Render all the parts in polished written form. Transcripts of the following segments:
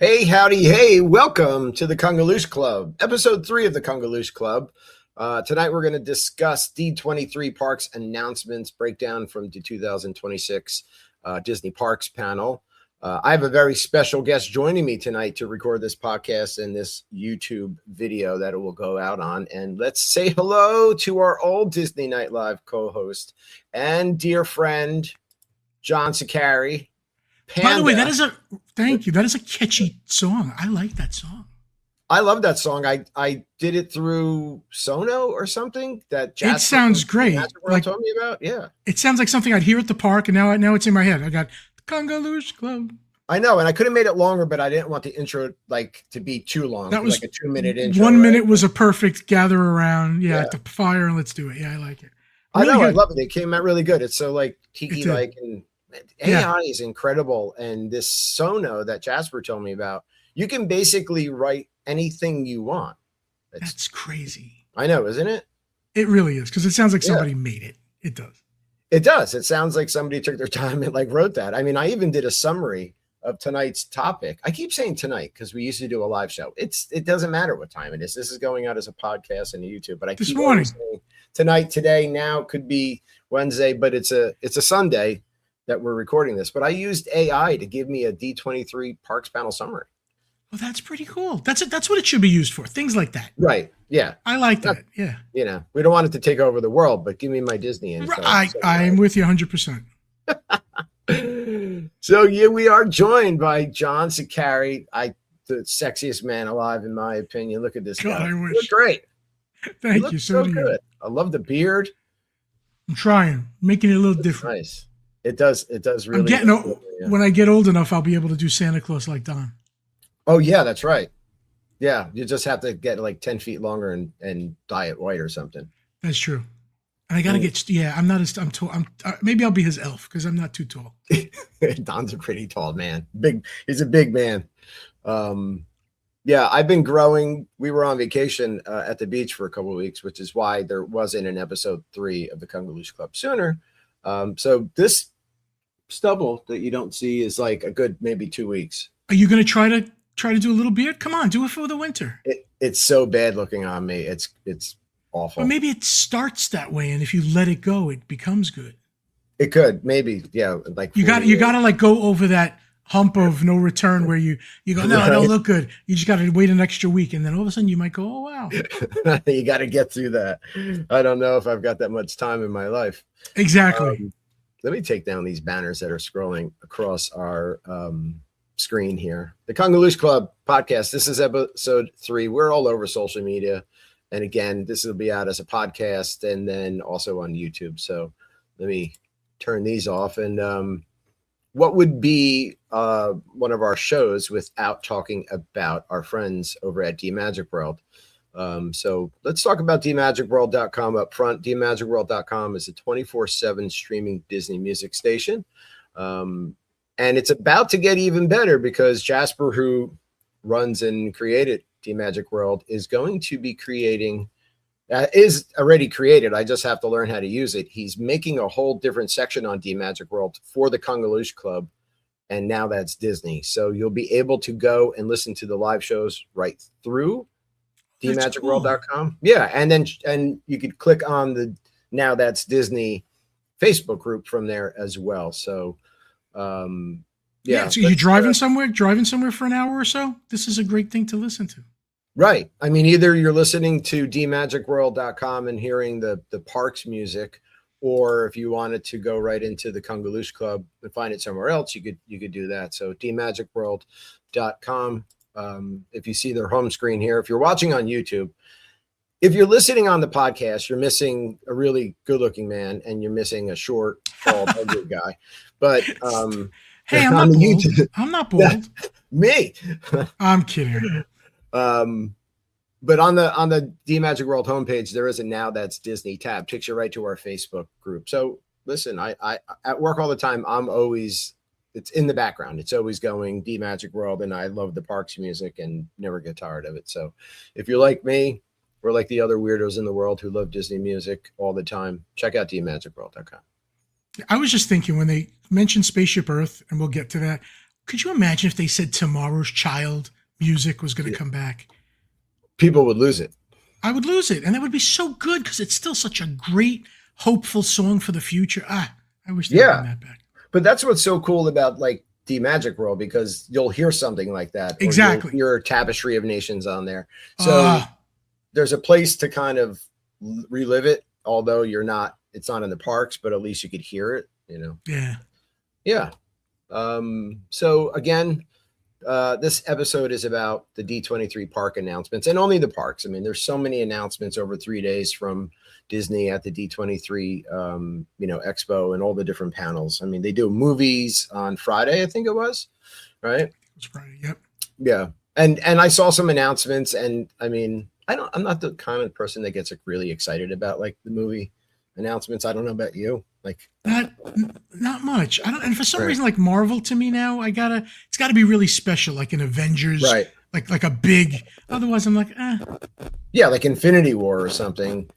Hey, howdy, hey, welcome to the Kungaloosh Club, episode 3 of the Kungaloosh Club. Tonight we're going to discuss D23 Parks announcements, breakdown from the 2026 Disney Parks Panel. I have a very special guest joining me tonight to record this podcast and this YouTube video that it will go out on. And let's say hello to our old Disney Night Live co-host and dear friend, John Saccheri. Panda. By the way, thank you. That is a catchy song. I like that song. I love that song. I did it through Sono or something. It sounds great. Like, told me about. Yeah. It sounds like something I'd hear at the park, and now it's in my head. I got the Kungaloosh Club. I know, and I could have made it longer, but I didn't want the intro to be too long. That was like a 2-minute intro. 1 minute was a perfect gather around. Yeah, at the fire, and let's do it. Yeah, I like it. Really I know. Good. I love it. It came out really good. It's so like tiki-like and. AI is incredible, and this Sono that Jasper told me about, you can basically write anything you want. That's crazy. I know, isn't it? It really is, because it sounds like somebody made it. It does. It does. It sounds like somebody took their time and wrote that. I mean, I even did a summary of tonight's topic. I keep saying tonight because we used to do a live show. It doesn't matter what time it is. This is going out as a podcast and a YouTube, but I keep saying tonight, today, now could be Wednesday, but it's a Sunday that we're recording this, but I used AI to give me a D23 Parks Panel summary. Well, that's pretty cool. That's what it should be used for. Things like that. Right. Yeah. I like that. Yeah. You know, we don't want it to take over the world, but give me my Disney info. I'm with you 100%. So yeah, we are joined by John Saccheri, the sexiest man alive, in my opinion. Look at this guy. I wish. You look great. Thank you. So good. I love the beard. I'm trying, making it a little different. Nice. It does really. I'm getting when I get old enough, I'll be able to do Santa Claus like Don. Oh yeah, that's right. Yeah, you just have to get like 10 feet longer and dye it white or something. That's true. And I gotta get. Yeah, I'm not as. I'm tall. Maybe I'll be his elf because I'm not too tall. Don's a pretty tall man. Big. He's a big man. Yeah, I've been growing. We were on vacation at the beach for a couple of weeks, which is why there wasn't an episode 3 of the Kungaloosh Club sooner. So this stubble that you don't see is like a good maybe 2 weeks. Are you going to try to do a little beard? Come on, do it for the winter. It's so bad looking on me. It's awful. But maybe it starts that way, and if you let it go, it becomes good. It could maybe, yeah. Like you got to like go over that hump of no return where you go, no, I don't look good. You just got to wait an extra week, and then all of a sudden you might go, oh wow. You got to get through that. I don't know if I've got that much time in my life. Exactly. Let me take down these banners that are scrolling across our screen here. The Kungaloosh Club podcast. This is episode 3. We're all over social media. And again, this will be out as a podcast and then also on YouTube. So let me turn these off. And what would be one of our shows without talking about our friends over at D Magic World? So let's talk about dmagicworld.com up front. dmagicworld.com is a 24/7 streaming Disney music station. And it's about to get even better because Jasper, who runs and created D Magic World, is going to be creating, is already created. I just have to learn how to use it. He's making a whole different section on D Magic World for the Kungaloosh Club. And now that's Disney. So you'll be able to go and listen to the live shows right through dmagicworld.com. Cool. Yeah, and you could click on the Now That's Disney Facebook group from there as well. So yeah. So you're driving somewhere for an hour or so. This is a great thing to listen to. Right. I mean, either you're listening to dmagicworld.com and hearing the parks music, or if you wanted to go right into the Kungaloosh Club and find it somewhere else, you could do that. So dmagicworld.com. If you see their home screen here, if you're watching on YouTube, if you're listening on the podcast, you're missing a really good looking man and you're missing a short, bald, ugly guy. But hey, I'm not bald. YouTube, I'm not bald. Me. I'm kidding. But on the D Magic World homepage, there is a Now That's Disney tab. Takes you right to our Facebook group. So listen, I at work all the time, it's in the background. It's always going D Magic World, and I love the parks music and never get tired of it. So if you're like me, we're like the other weirdos in the world who love Disney music all the time. Check out dmagicworld.com. I was just thinking when they mentioned Spaceship Earth, and we'll get to that, Could you imagine if they said Tomorrow's Child music was going to come back? People would lose it. I would lose it. And that would be so good because it's still such a great, hopeful song for the future. I wish they would bring that back. But that's what's so cool about like the Magic World, because you'll hear something like that. Exactly. Your Tapestry of Nations on there. So there's a place to kind of relive it, although it's not in the parks, but at least you could hear it, you know? Yeah. Yeah. So again, this episode is about the D23 park announcements, and only the parks. I mean, there's so many announcements over 3 days from Disney at the D23, expo and all the different panels. I mean, they do movies on Friday, I think it was, right? It's Friday. Yep. Yeah. And I saw some announcements, and I mean, I'm not the kind of person that gets like really excited about like the movie announcements. I don't know about you. Like not much. I don't, and for some reason, like Marvel to me now, it's gotta be really special, like an Avengers, right? Like a big. Otherwise, I'm like, yeah, like Infinity War or something.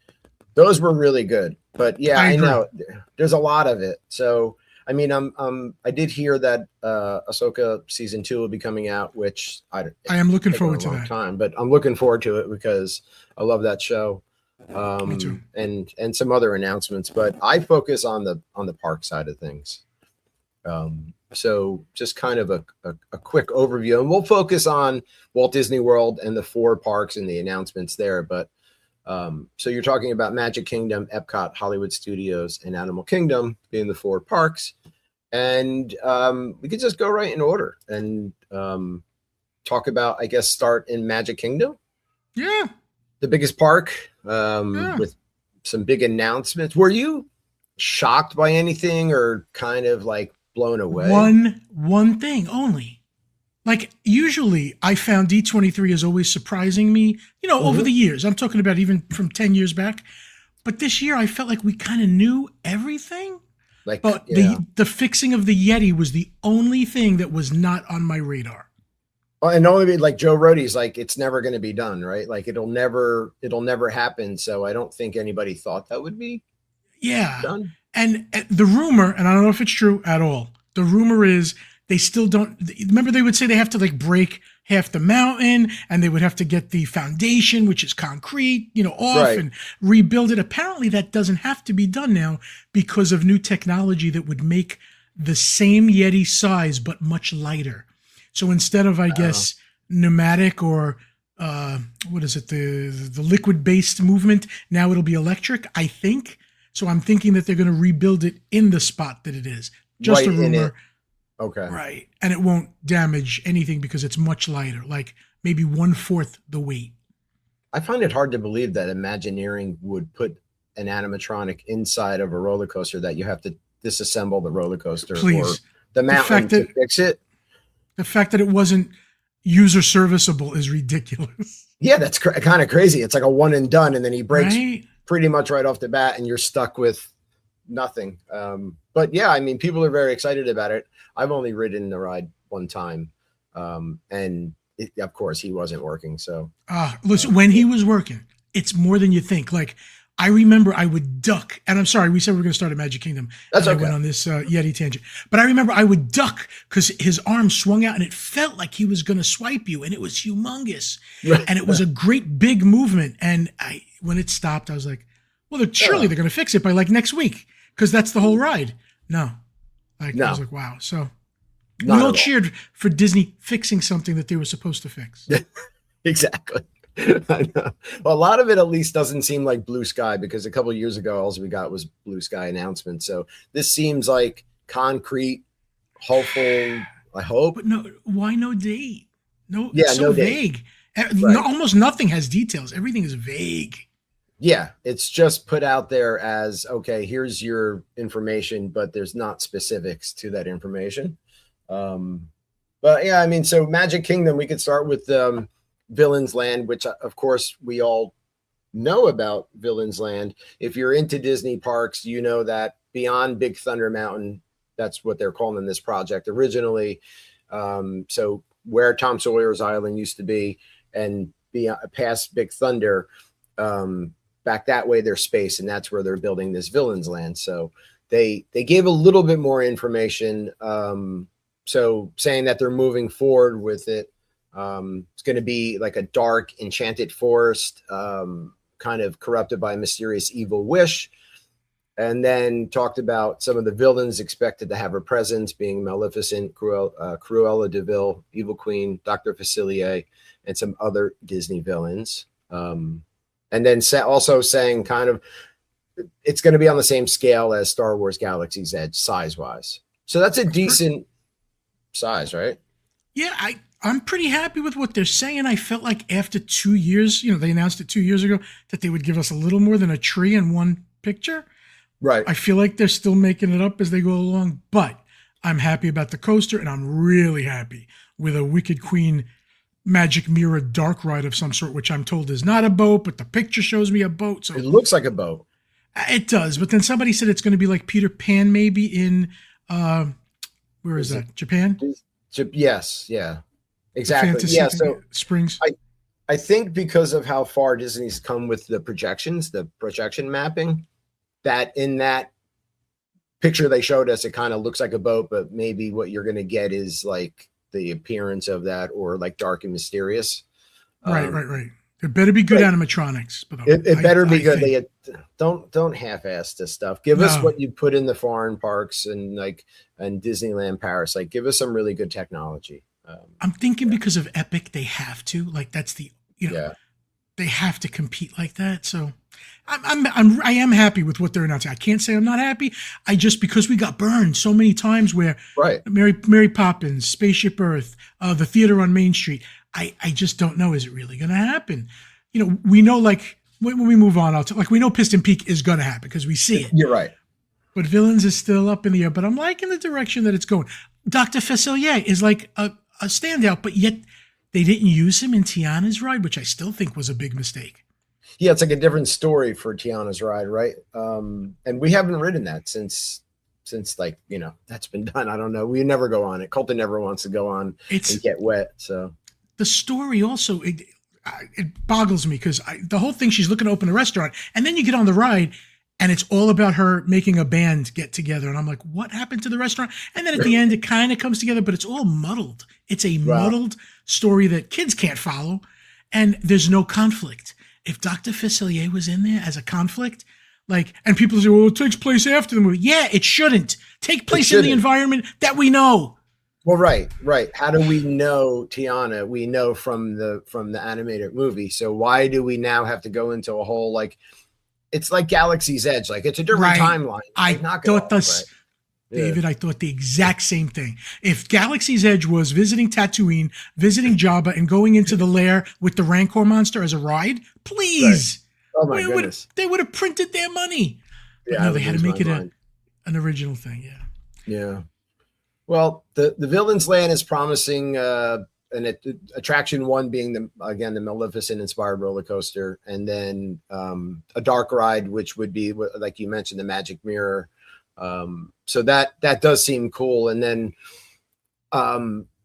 Those were really good, but yeah, I know there's a lot of it. So I mean, I did hear that Ahsoka season 2 will be coming out, which I am looking forward to that time, but I'm looking forward to it because I love that show. Me too. And some other announcements, but I focus on the park side of things. So just kind of a quick overview, and we'll focus on Walt Disney World and the 4 parks and the announcements there. But so you're talking about Magic Kingdom, Epcot, Hollywood Studios, and Animal Kingdom being the 4 parks. And we could just go right in order and talk about, I guess, start in Magic Kingdom. Yeah. The biggest park with some big announcements. Were you shocked by anything or kind of like blown away? One thing only. Like usually I found D23 is always surprising me, over the years. I'm talking about even from 10 years back. But this year I felt like we kind of knew everything. But the fixing of the Yeti was the only thing that was not on my radar. And only like Joe Rohde's like, it's never going to be done, right? Like it'll never happen. So I don't think anybody thought that would be done. And the rumor, and I don't know if it's true at all, the rumor is they still don't, remember they would say they have to like break half the mountain and they would have to get the foundation, which is concrete, off and rebuild it. Apparently that doesn't have to be done now because of new technology that would make the same Yeti size, but much lighter. So instead of, I guess, pneumatic or what is it, the liquid-based movement, now it'll be electric, I think. So I'm thinking that they're going to rebuild it in the spot that it is. Just a rumor. Okay. Right. And it won't damage anything because it's much lighter, like maybe 1/4 the weight. I find it hard to believe that Imagineering would put an animatronic inside of a roller coaster that you have to disassemble the roller coaster or the mountain to fix it. The fact that it wasn't user serviceable is ridiculous. Yeah, that's kind of crazy. It's like a one and done, and then he breaks pretty much right off the bat, and you're stuck with nothing. But yeah, I mean, people are very excited about it. I've only ridden the ride one time, and of course, he wasn't working. So, listen, when he was working, it's more than you think. Like, I remember I would duck, and I'm sorry, we said we were going to start at Magic Kingdom. That's okay. I went on this Yeti tangent, but I remember I would duck because his arm swung out, and it felt like he was going to swipe you, and it was humongous, and it was a great big movement. And when it stopped, I was like, "Well, surely they're going to fix it by like next week because that's the whole ride." No, I was like, "Wow!" So we all cheered for Disney fixing something that they were supposed to fix. Exactly. I know. Well, a lot of it at least doesn't seem like blue sky because a couple of years ago, all we got was blue sky announcements. So this seems like concrete, hopeful. I hope. But no, why no date? No, yeah, it's so vague. Almost nothing has details. Everything is vague. Yeah, it's just put out there as, okay, here's your information, but there's not specifics to that information. But yeah, I mean, so Magic Kingdom, we could start with Villain's Land, which of course we all know about Villain's Land. If you're into Disney parks, you know that beyond Big Thunder Mountain, that's what they're calling this project originally. So where Tom Sawyer's Island used to be and past Big Thunder, back that way there's space, and that's where they're building this Villain's Land. So they gave a little bit more information so saying that they're moving forward with it. It's going to be like a dark, enchanted forest, kind of corrupted by a mysterious evil wish. And then talked about some of the villains expected to have a presence, being Maleficent, Cruella de Vil, Evil Queen, Dr. Facilier, and some other Disney villains. And then also saying kind of it's going to be on the same scale as Star Wars Galaxy's Edge size-wise. So that's a decent size, right? Yeah, I'm pretty happy with what they're saying. I felt like after 2 years, they announced it 2 years ago that they would give us a little more than a tree in one picture. Right. I feel like they're still making it up as they go along, but I'm happy about the coaster, and I'm really happy with a Wicked Queen magic mirror dark ride of some sort, which I'm told is not a boat, but the picture shows me a boat. So it looks like a boat. It does, but then somebody said it's going to be like Peter Pan, maybe in where is that? Japan? Yes, yeah, exactly. Fantasy yeah, so Springs. I think because of how far Disney's come with the projections, the projection mapping, that in that picture they showed us, it kind of looks like a boat, but maybe what you're going to get is like the appearance of that, or like dark and mysterious. Right. It better be good animatronics. But it better be good. They don't half-ass this stuff. Give us what you put in the foreign parks and Disneyland Paris. Like, give us some really good technology. I'm thinking because of Epic, they have to. Like, that's the they have to compete like that. So I am happy with what they're announcing. I can't say I'm not happy. Because we got burned so many times where Mary Poppins, Spaceship Earth, the theater on Main Street. I just don't know. Is it really going to happen? We know, like, when we move on, we know Piston Peak is going to happen because we see it. You're right. But Villains is still up in the air. But I'm liking the direction that it's going. Dr. Facilier is like a standout, but yet they didn't use him in Tiana's ride, which I still think was a big mistake. Yeah, it's like a different story for Tiana's ride, right? And we haven't ridden that since that's been done. I don't know. We never go on it. Colton never wants to go on and get wet. So the story also, it boggles me because the whole thing, she's looking to open a restaurant, and then you get on the ride and it's all about her making a band get together. And I'm like, what happened to the restaurant? And then at the end, it kind of comes together, but it's all muddled. It's a muddled story that kids can't follow, and there's no conflict. If Dr. Facilier was in there as a conflict, and people say, well, it takes place after the movie. Yeah, it shouldn't take place in the environment that we know. Well, right. How do we know Tiana? We know from the animated movie. So why do we now have to go into a whole, it's like Galaxy's Edge. Like, it's a different timeline. David, I thought the exact same thing. If Galaxy's Edge was visiting Tatooine, visiting Jabba, and going into the lair with the Rancor monster as a ride, please. Right. Oh my goodness. They would have printed their money. But no, they had to make it an original thing. Yeah. Yeah. Well, the Villains Land is promising an attraction one being the Maleficent inspired roller coaster, and then a dark ride, which would be, like you mentioned, the Magic Mirror. So that does seem cool. And then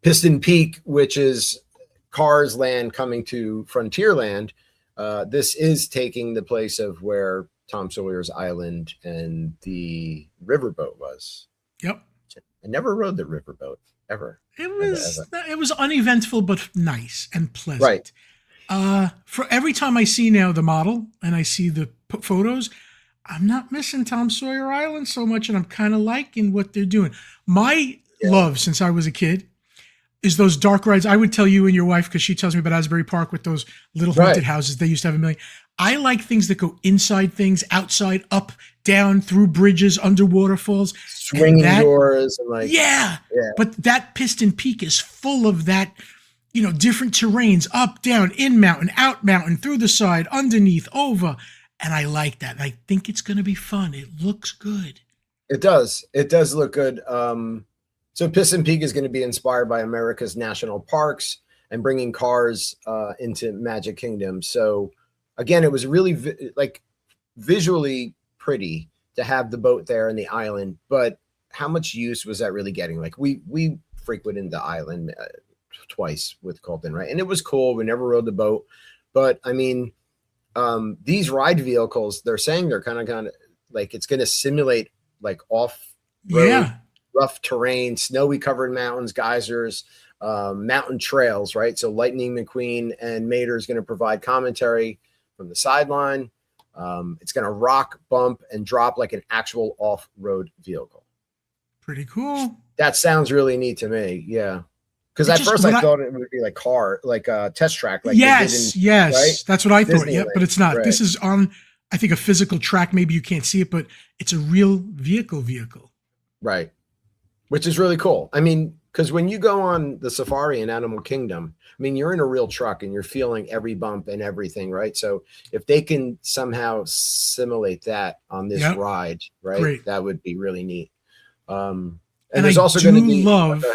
Piston Peak, which is Cars Land coming to Frontierland. This is taking the place of where Tom Sawyer's Island and the riverboat was. Yep. I never rode the riverboat ever. It was uneventful but nice and pleasant. Right. For every time I see now the model and I see the photos, I'm not missing Tom Sawyer Island so much, and I'm kind of liking what they're doing. My love since I was a kid is those dark rides. I would tell you and your wife, because she tells me about Asbury Park with those little haunted houses. They used to have a million. I like things that go inside things, outside, up, down, through bridges, under waterfalls. Swinging doors. And yeah. But that Piston Peak is full of that, different terrains, up, down, in mountain, out mountain, through the side, underneath, over. And I like that. I think it's going to be fun. It looks good. It does. It does look good. So Piston Peak is going to be inspired by America's national parks and bringing cars into Magic Kingdom. So again, it was really visually pretty to have the boat there and the island, but how much use was that really getting? Like we frequented the island twice with Colton, right? And it was cool. We never rode the boat, but I mean, these ride vehicles, they're saying they're kind of like it's going to simulate like off-road rough terrain, snowy covered mountains, geysers, mountain trails, right? So Lightning McQueen and Mater is going to provide commentary from the sideline. It's going to rock, bump, and drop like an actual off-road vehicle. Pretty cool. That sounds really neat to me. Yeah. Because at first I thought it would be like a test track. Like yes. Right? That's what I thought. Disneyland. Yeah, but it's not. Right. This is on, I think, a physical track. Maybe you can't see it, but it's a real vehicle. Right. Which is really cool. I mean, because when you go on the safari in Animal Kingdom, I mean, you're in a real truck and you're feeling every bump and everything, right? So if they can somehow simulate that on this ride, right, Great. That would be really neat. And there's also going to be love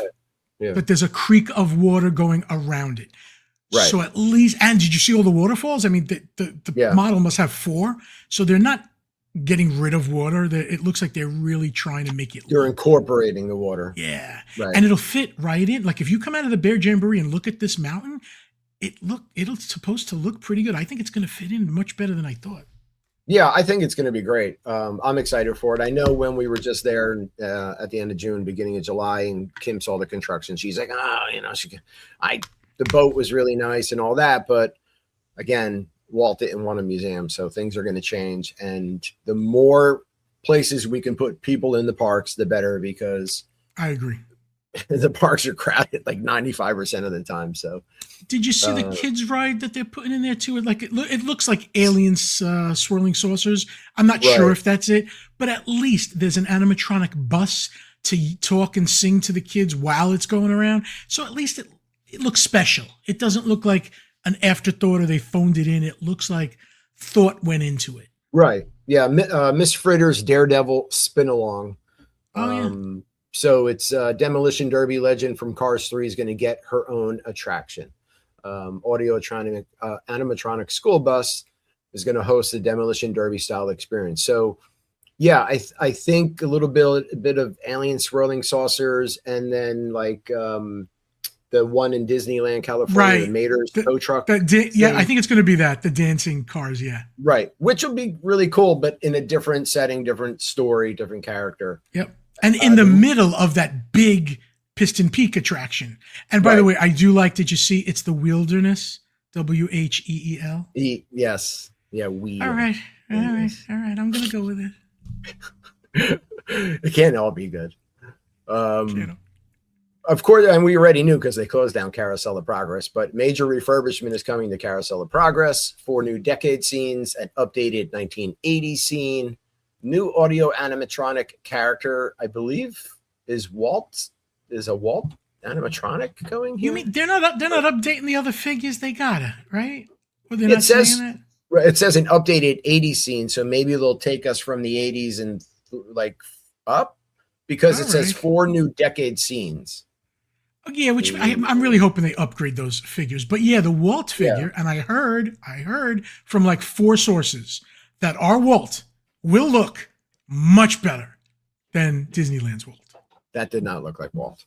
that there's a creek of water going around it. Right. So at least, and did you see all the waterfalls? I mean, the model must have 4, so they're not getting rid of water. It looks like they're really trying to make it. They're incorporating the water. Yeah, right. And it'll fit right in. Like if you come out of the Bear Jamboree and look at this mountain, it'll supposed to look pretty good. I think it's going to fit in much better than I thought. Yeah, I think it's going to be great. I'm excited for it. I know when we were just there at the end of June, beginning of July, and Kim saw the construction, she's like, the boat was really nice and all that. But again, Walt didn't want a museum, so things are going to change. And the more places we can put people in the parks, the better, because I agree. The parks are crowded like 95% of the time. So did you see the kids ride that they're putting in there too? Like it looks like aliens swirling saucers. I'm not sure if that's it, but at least there's an animatronic bus to talk and sing to the kids while it's going around. So at least it looks special. It doesn't look like an afterthought or they phoned it in. It looks like thought went into it. Right. Yeah. Miss Fritter's Daredevil spin along. So it's Demolition Derby legend from Cars 3 is going to get her own attraction. Animatronic school bus is going to host the Demolition Derby style experience. So yeah, I think a little bit of alien swirling saucers, and then like the one in Disneyland, California, the Mater's tow truck. I think it's going to be the dancing cars. Yeah. Right. Which will be really cool, but in a different setting, different story, different character. Yep. And in the middle of that big Piston Peak attraction. And by the way, I do like, did you see, it's the Wilderness, WHEEL? Yes. Yeah, we. All right. I'm going to go with it. It can't all be good. Of course, and we already knew because they closed down Carousel of Progress, but major refurbishment is coming to Carousel of Progress. 4 new decade scenes, an updated 1980s scene, new audio animatronic character, I believe, is Walt. Is a Walt animatronic going here? You mean they're not updating the other figures? They gotta, right? Or they're not saying that? It says an updated 80s scene, so maybe they'll take us from the 80s and like up, because it says 4 new decade scenes. Yeah, which I'm really hoping they upgrade those figures. But yeah, the Walt figure, and I heard from like 4 sources that our Walt will look much better than Disneyland's Walt. That did not look like Walt.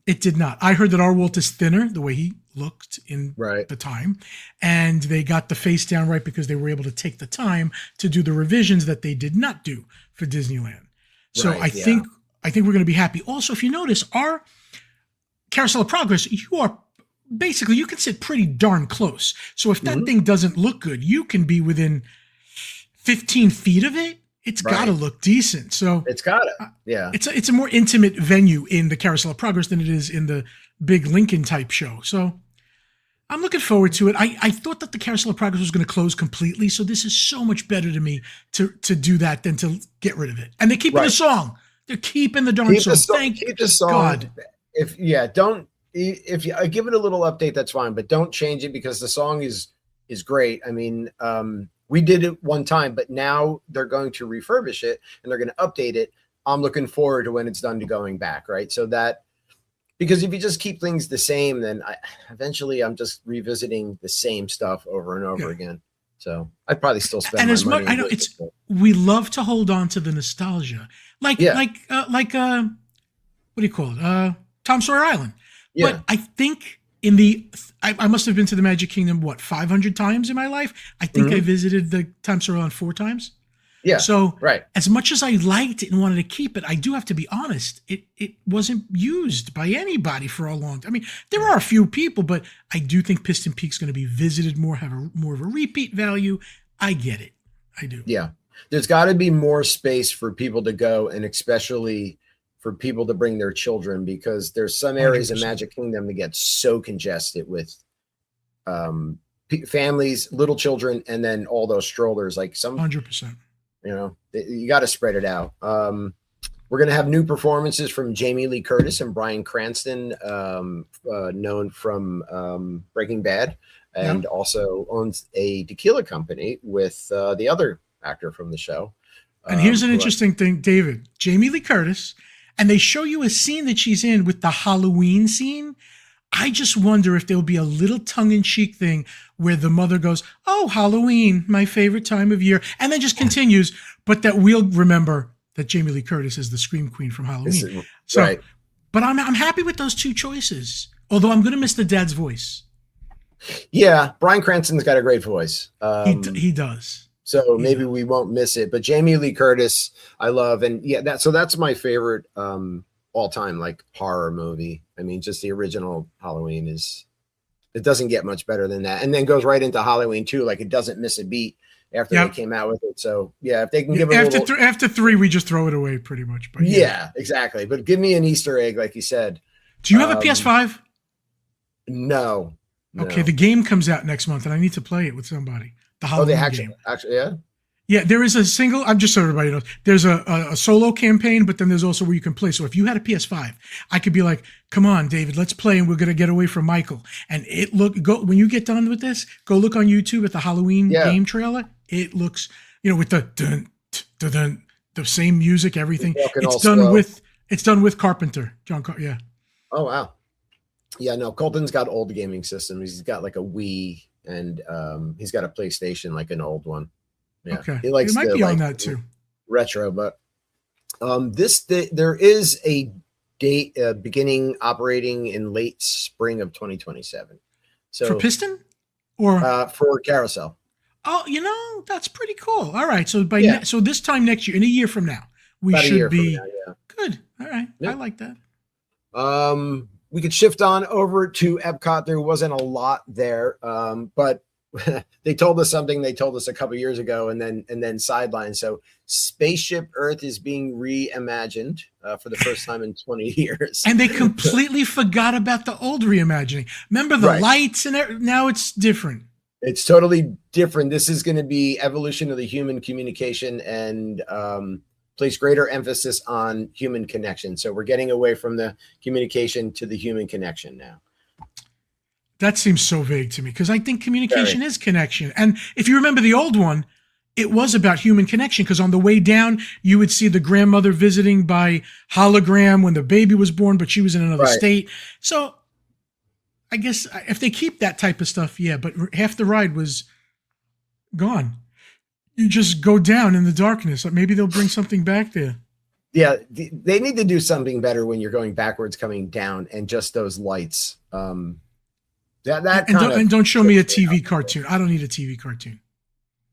It did not. I heard that our Walt is thinner, the way he looked in the time. And they got the face down right because they were able to take the time to do the revisions that they did not do for Disneyland. So I think we're going to be happy. Also, if you notice, our Carousel of Progress, you can sit pretty darn close. So if that thing doesn't look good, you can be within 15 feet of it. It's got to look decent. So it's got to, yeah. It's a more intimate venue in the Carousel of Progress than it is in the big Lincoln type show. So I'm looking forward to it. I thought that the Carousel of Progress was going to close completely. So this is so much better to me to do that than to get rid of it. And they're keeping the song. They're keeping the darn song. Thank God. If you give it a little update, that's fine, but don't change it because the song is great. I mean, we did it one time, but now they're going to refurbish it and they're going to update it. I'm looking forward to when it's done to going back, right? So that, because if you just keep things the same, then eventually I'm just revisiting the same stuff over and over again. So I'd probably still spend and my as money. Much, I know we love to hold on to the nostalgia, like what do you call it? Tom Sawyer Island. Yeah. But I think I must have been to the Magic Kingdom, 500 times in my life? I think I visited the Tom Sawyer Island 4 times. Yeah. So Right. as much as I liked it and wanted to keep it, I do have to be honest. It wasn't used by anybody for a long time. I mean, there are a few people, but I do think Piston Peak's going to be visited more, have more of a repeat value. I get it. I do. Yeah. There's got to be more space for people to go, and especially for people to bring their children, because there's some areas 100%. in Magic Kingdom that get so congested with families, little children, and then all those strollers. Like 100%. You got to spread it out. We're going to have new performances from Jamie Lee Curtis and Bryan Cranston, known from Breaking Bad, and also owns a tequila company with the other actor from the show. And here's an interesting thing, David. Jamie Lee Curtis, and they show you a scene that she's in with the Halloween scene. I just wonder if there'll be a little tongue-in-cheek thing where the mother goes, "Oh, Halloween, my favorite time of year," and then just continues, but that we'll remember that Jamie Lee Curtis is the Scream Queen from Halloween. Right. But I'm happy with those two choices, although I'm going to miss the dad's voice. Yeah, Bryan Cranston's got a great voice. He does. So maybe we won't miss it. But Jamie Lee Curtis, I love. And yeah, that's my favorite all-time like horror movie. I mean, just the original Halloween it doesn't get much better than that. And then goes right into Halloween too. Like it doesn't miss a beat after they came out with it. So yeah, if they can give it after 3, we just throw it away pretty much. But yeah, exactly. But give me an Easter egg, like you said. Do you have a PS5? No. Okay, the game comes out next month, and I need to play it with somebody. The Halloween game. Actually, yeah. Yeah, there is a single. I'm just so everybody knows. There's a solo campaign, but then there's also where you can play. So if you had a PS5, I could be like, "Come on, David, let's play, and we're gonna get away from Michael." And when you get done with this, go look on YouTube at the Halloween game trailer. It looks, with the dun, dun, dun, the same music, everything. It's done with Carpenter, John. Yeah. Oh wow. Yeah, no, Colton's got old gaming systems. He's got like a Wii, and he's got a PlayStation, like an old one. Yeah. Okay. He likes it might be on that too. Retro, but there is a date beginning operating in late spring of 2027. So for Piston or for Carousel. Oh, that's pretty cool. All right. So so this time next year, in a year from now, we should be good. All right. Yep. I like that. We could shift on over to Epcot. There wasn't a lot there, but they told us something they told us a couple years ago, and then sidelined. So Spaceship Earth is being reimagined for the first time in 20 years. And they completely forgot about the old reimagining. Remember the lights and now it's different. It's totally different. This is going to be evolution of the human communication and place greater emphasis on human connection. So we're getting away from the communication to the human connection now. That seems so vague to me because I think communication is connection. And if you remember the old one, it was about human connection because on the way down, you would see the grandmother visiting by hologram when the baby was born, but she was in another state. So I guess if they keep that type of stuff, yeah, but half the ride was gone. You just go down in the darkness. Maybe they'll bring something back there. Yeah, they need to do something better when you're going backwards, coming down, and just those lights. Don't show me a TV cartoon. I don't need a TV cartoon.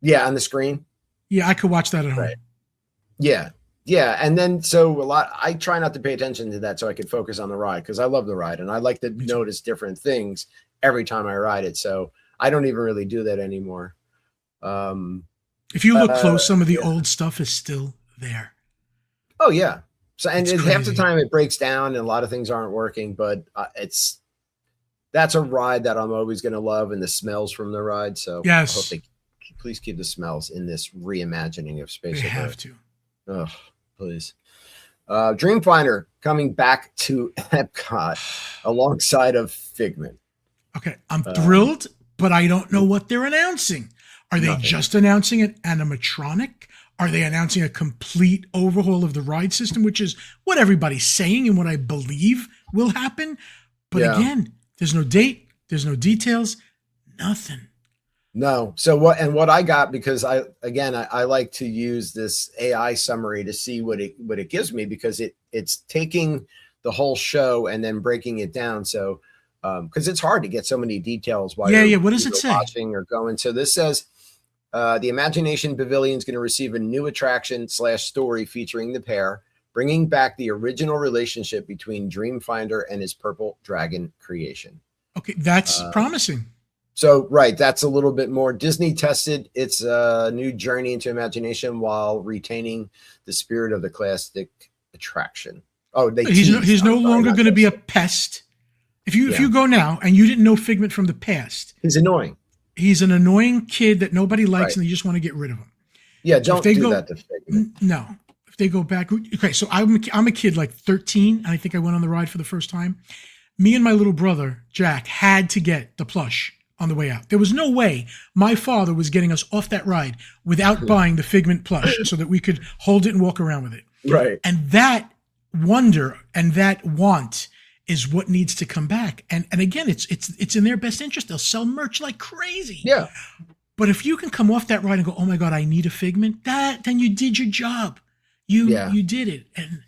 Yeah, on the screen. Yeah, I could watch that at home. Right. Yeah, and then I try not to pay attention to that so I could focus on the ride because I love the ride and I like to notice different things every time I ride it. So I don't even really do that anymore. If you look close, some of the old stuff is still there. Oh yeah. So and half the time it breaks down and a lot of things aren't working, but that's a ride that I'm always going to love, and the smells from the ride. So yes, I hope they please keep the smells in this reimagining of Space. They have to. Oh, please. Dreamfinder coming back to Epcot alongside of Figment. Okay, I'm thrilled, but I don't know what they're announcing. Are they just announcing an animatronic? Are they announcing a complete overhaul of the ride system, which is what everybody's saying and what I believe will happen? But again, there's no date, there's no details, nothing. No. So what I got, because I like to use this AI summary to see what it gives me, because it's taking the whole show and then breaking it down. So because it's hard to get so many details while what does it say? Watching or going. So this says The Imagination Pavilion is going to receive a new attraction / story featuring the pair, bringing back the original relationship between Dreamfinder and his purple dragon creation. Okay, that's promising. So, right, that's a little bit more. Disney tested its new journey into imagination while retaining the spirit of the classic attraction. Oh, he's no longer going to be a pest. If you go now and you didn't know Figment from the past, he's annoying. He's an annoying kid that nobody likes, and you just want to get rid of him. Yeah, don't do that to Figment. No, if they go back, okay. So I'm a kid like 13, and I think I went on the ride for the first time. Me and my little brother Jack had to get the plush on the way out. There was no way my father was getting us off that ride without buying the Figment plush so that we could hold it and walk around with it. Right. And that wonder and that want is what needs to come back. And again, it's in their best interest. They'll sell merch like crazy. Yeah. But if you can come off that ride and go, oh my God, I need a Figment, then you did your job. You did it. And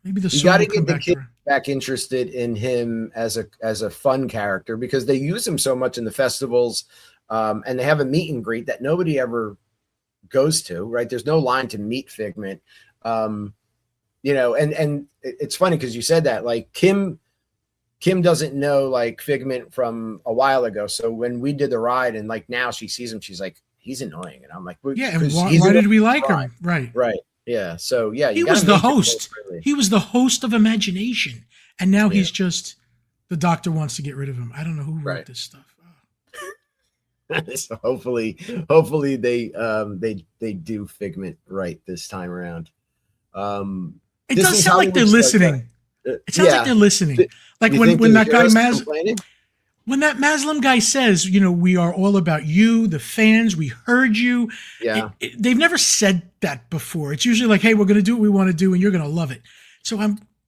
maybe you got to get the kid back interested in him as a fun character, because they use him so much in the festivals, and they have a meet and greet that nobody ever goes to, right? There's no line to meet Figment. You know, and it's funny because you said that, like Kim doesn't know like Figment from a while ago. So when we did the ride and like now she sees him, she's like, he's annoying. And I'm like, yeah, and why did we like him? Right. Yeah. So yeah, he was the host. He was the host of Imagination, and now he's just the doctor wants to get rid of him. I don't know who wrote this stuff. So hopefully they do Figment right this time around. It does sound like they're listening. It sounds like they're listening. Like when that guy when that Maslam guy says, you know, we are all about you, the fans. We heard you. Yeah. They've never said that before. It's usually like, hey, we're going to do what we want to do, and you're going to love it. So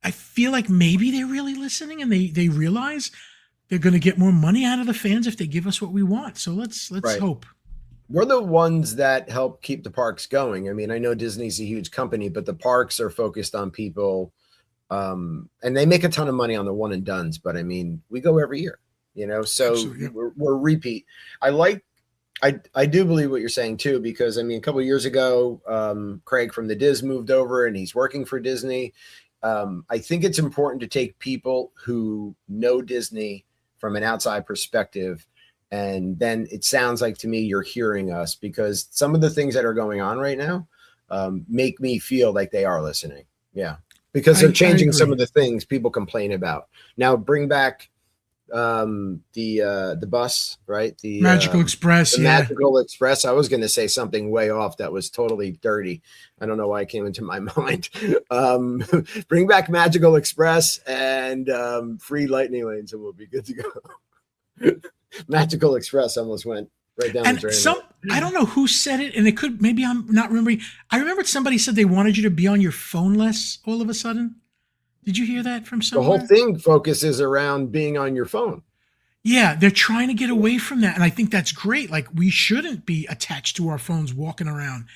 I feel like maybe they're really listening, and they realize they're going to get more money out of the fans if they give us what we want. So let's hope. We're the ones that help keep the parks going. I mean, I know Disney's a huge company, but the parks are focused on people, and they make a ton of money on the one and dones. But I mean, we go every year, you know, so we're repeat. I do believe what you're saying too, because I mean, a couple of years ago, Craig from the Diz moved over and he's working for Disney. I think it's important to take people who know Disney from an outside perspective. And then it sounds like to me, you're hearing us, because some of the things that are going on right now make me feel like they are listening. Yeah. Because they're changing some of the things people complain about. Now bring back the bus, right? The Magical Express. Magical Express. I was going to say something way off that was totally dirty. I don't know why it came into my mind. Bring back Magical Express and free lightning lanes, and we'll be good to go. Magical Express almost went right down the drain. I don't know who said it, and it could, maybe I'm not remembering. I remembered somebody said they wanted you to be on your phone less all of a sudden. Did you hear that from somewhere? The whole thing focuses around being on your phone. Yeah, they're trying to get away from that, and I think that's great. Like, we shouldn't be attached to our phones walking around,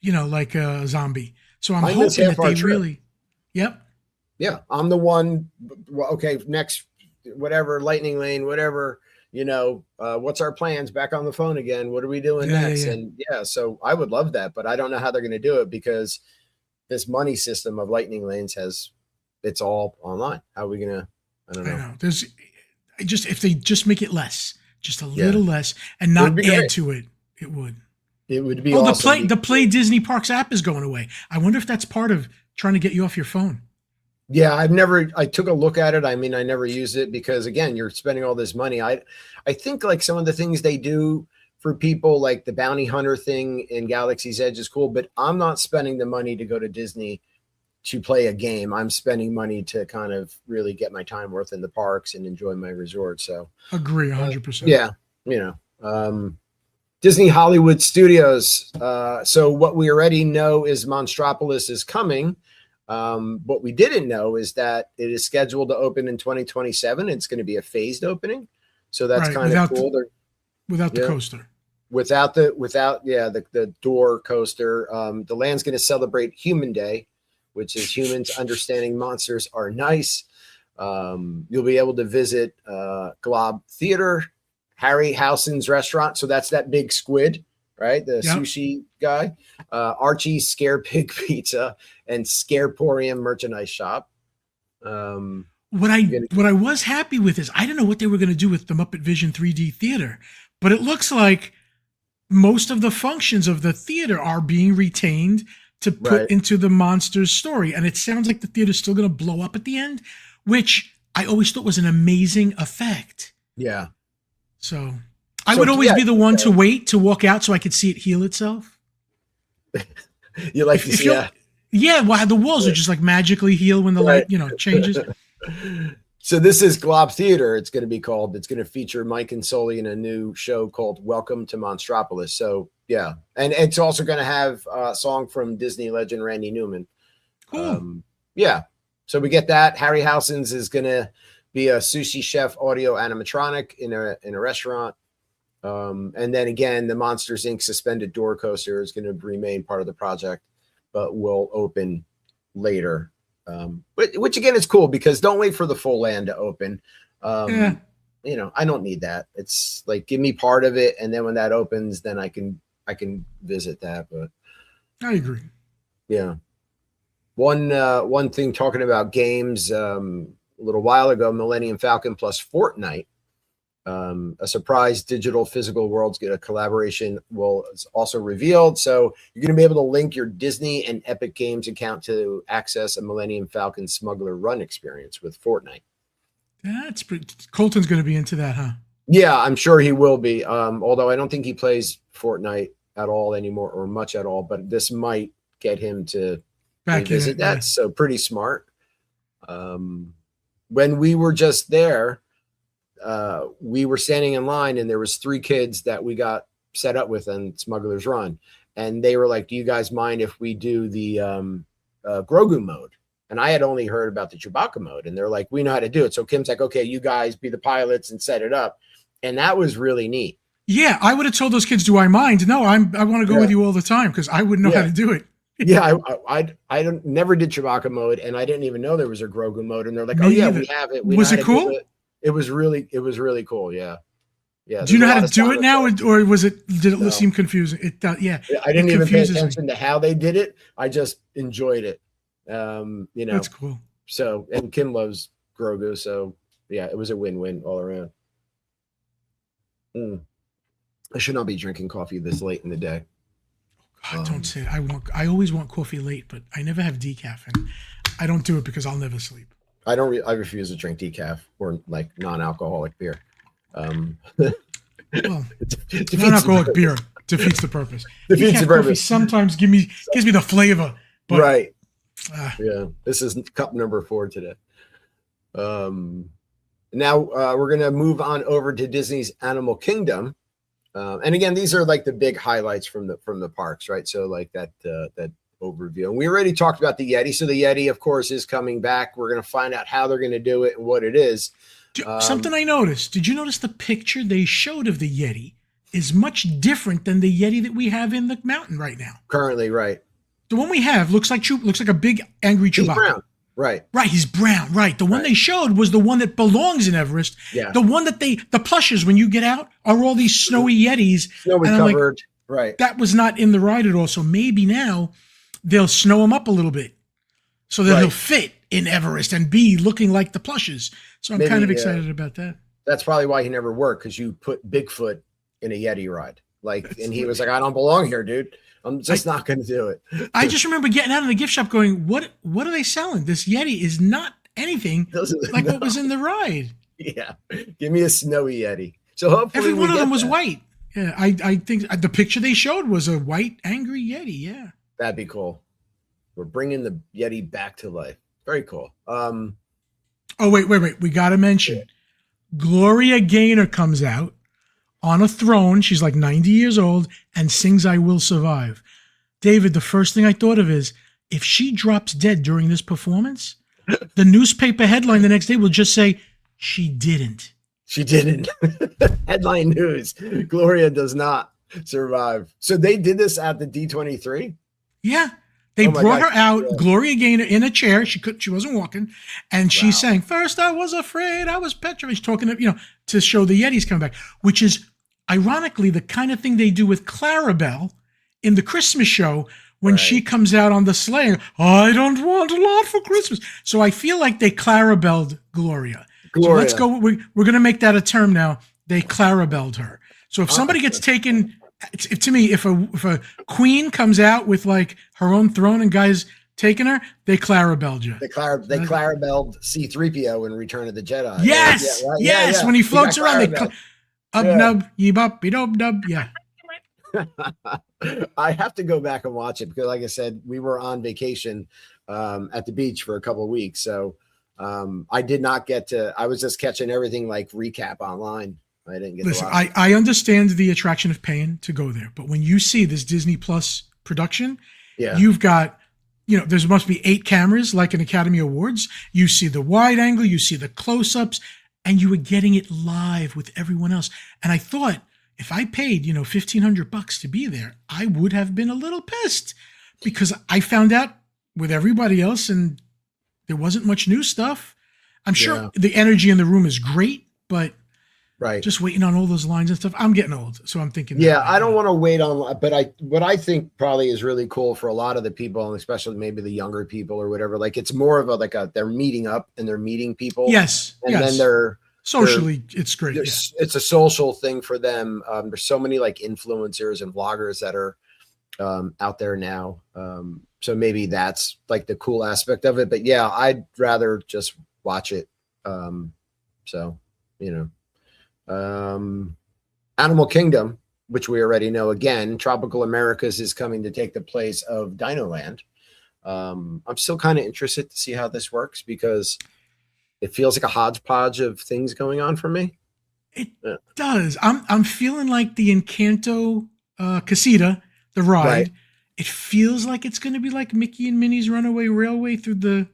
you know, like a zombie. So I'm hoping that they really. Yep. Yeah, I'm the one. Okay, next, whatever, lightning lane, whatever. You know, what's our plans? Back on the phone again. What are we doing next? And so I would love that, but I don't know how they're going to do it, because this money system of lightning lanes it's all online. How are we going to, I don't know. I know. If they just make it less, just a little less, and not add to it, it would. It would be awesome. The Play Disney Parks app is going away. I wonder if that's part of trying to get you off your phone. Yeah, I took a look at it. I mean, I never used it because, again, you're spending all this money. I think like some of the things they do for people, like the bounty hunter thing in Galaxy's Edge, is cool, but I'm not spending the money to go to Disney to play a game. I'm spending money to kind of really get my time worth in the parks and enjoy my resort. So agree 100%. Yeah. You know, Disney Hollywood Studios. So what we already know is Monstropolis is coming. What we didn't know is that it is scheduled to open in 2027. It's going to be a phased opening. So that's kind of cool. Without the coaster. Without the door coaster. The land's going to celebrate Human Day, which is humans understanding monsters are nice. You'll be able to visit Glob Theater, Harryhausen's restaurant. So that's that big squid right? The Yep. sushi guy, Archie's Scare Pig Pizza, and Scareporium Merchandise Shop. What I was happy with is I didn't know what they were going to do with the Muppet Vision 3D theater, but it looks like most of the functions of the theater are being retained to put into the monsters story, and it sounds like the theater's still going to blow up at the end, which I always thought was an amazing effect. Yeah. So I would always be the one to wait to walk out so I could see it heal itself. You like to see that? Yeah, well, the walls are just like magically heal when the light, changes. So this is Glob Theater. It's going to be called. It's going to feature Mike and Sully in a new show called Welcome to Monstropolis. So yeah, and it's also going to have a song from Disney legend Randy Newman. Cool. Yeah. So we get that. Harryhausen's is going to be a sushi chef audio animatronic in a restaurant. And then again, the Monsters Inc. suspended door coaster is going to remain part of the project, but will open later. Which again is cool because don't wait for the full land to open. I don't need that. It's like give me part of it, and then when that opens, then I can visit that. But I agree. Yeah. One thing talking about games, a little while ago, Millennium Falcon plus Fortnite, a surprise digital physical worlds get a collaboration is also revealed. So you're going to be able to link your Disney and Epic Games account to access a Millennium Falcon Smuggler Run experience with Fortnite. That's pretty. Colton's going to be into that, huh? Yeah, I'm sure he will be. Although I don't think he plays Fortnite at all anymore or much at all, but this might get him to revisit that. Yeah. So pretty smart. When we were just there, we were standing in line and there was 3 kids that we got set up with on Smuggler's Run. And they were like, do you guys mind if we do the Grogu mode? And I had only heard about the Chewbacca mode. And they're like, we know how to do it. So Kim's like, okay, you guys be the pilots and set it up. And that was really neat. Yeah, I would have told those kids, do I mind? No, I want to go with you all the time because I wouldn't know how to do it. Yeah, I never did Chewbacca mode, and I didn't even know there was a Grogu mode. And they're like, we have it. Was it cool? It was really cool. Yeah. Yeah. Do you know how to do it now, or did it seem confusing? Yeah. I didn't even pay attention to how they did it. I just enjoyed it. That's cool. So, and Kim loves Grogu, so yeah, it was a win-win all around. I should not be drinking coffee this late in the day. God, don't say it. I always want coffee late, but I never have decaf, and I don't do it because I'll never sleep. I refuse to drink decaf or like non-alcoholic beer. Well, non-alcoholic beer defeats the purpose. Defeats the purpose. Sometimes gives me the flavor. But, right. Yeah. This is cup number 4 today. Now we're gonna move on over to Disney's Animal Kingdom. And again, these are like the big highlights from the parks, right? So like that overview. And we already talked about the Yeti. So the Yeti, of course, is coming back. We're going to find out how they're going to do it and what it is. Something I noticed. Did you notice the picture they showed of the Yeti is much different than the Yeti that we have in the mountain right now? Currently, right. The one we have looks like a big angry Chewbacca. He's brown. Right. Right. He's brown. Right. The one they showed was the one that belongs in Everest. Yeah. The one that the plushes when you get out are all these snowy Yetis. Snowy covered. Right. That was not in the ride at all. So maybe now they'll snow him up a little bit so that he'll fit in Everest and be looking like the plushes. So I'm kind of excited about that. That's probably why he never worked, because you put Bigfoot in a Yeti ride. And he was like, I don't belong here, dude. I'm just not going to do it. I just remember getting out of the gift shop going, what are they selling? This Yeti is not anything like what was in the ride. Yeah. Give me a snowy Yeti. So hopefully every one of them was white. Yeah. I think the picture they showed was a white, angry Yeti. Yeah. That'd be cool. We're bringing the Yeti back to life. Very cool. Oh, wait. We got to mention Gloria Gaynor comes out on a throne. She's like 90 years old and sings I Will Survive. David, the first thing I thought of is if she drops dead during this performance, the newspaper headline the next day will just say, she didn't. She didn't. Headline news. Gloria does not survive. So they did this at the D23? Yeah. They brought her out, Gloria Gaynor, in a chair. She wasn't walking. And she sang, first I was afraid, I was petrified. She's talking to show the Yeti's coming back, which is ironically, the kind of thing they do with Clarabelle in the Christmas show when Right. she comes out on the sleigh. I don't want a lot for Christmas. So I feel like they Clarabelled Gloria. So let's go. We're going to make that a term now. They Clarabelled her. So if somebody gets taken, to me, if a queen comes out with like her own throne and guys taking her, they Clarabelled you. They Clarabelled C-3PO in Return of the Jedi. Yes, right? yes. When he floats around, they nub, ye bop, be dub dub. Yeah. I have to go back and watch it because, like I said, we were on vacation at the beach for a couple of weeks, so I did not get to. I was just catching everything like recap online. I didn't get. Listen, I understand the attraction of paying to go there, but when you see this Disney Plus production, you've got, there must be 8 cameras like an Academy Awards. You see the wide angle, you see the close-ups, and you were getting it live with everyone else. And I thought, if I paid, $1,500 to be there, I would have been a little pissed because I found out with everybody else and there wasn't much new stuff. I'm sure the energy in the room is great, but just waiting on all those lines and stuff. I'm getting old, so I'm thinking. Yeah, I don't want to wait on, but what I think probably is really cool for a lot of the people, and especially maybe the younger people or whatever. Like it's more of they're meeting up and they're meeting people. Yes, and then they're socially, it's great. It's a social thing for them. There's so many like influencers and vloggers that are out there now. So maybe that's like the cool aspect of it. But yeah, I'd rather just watch it. Animal Kingdom, which we already know, again, Tropical Americas is coming to take the place of Dino Land. I'm still kind of interested to see how this works because it feels like a hodgepodge of things going on for me. It does. I'm feeling like the Encanto Casita, the ride. Right. It feels like it's going to be like Mickey and Minnie's Runaway Railway through the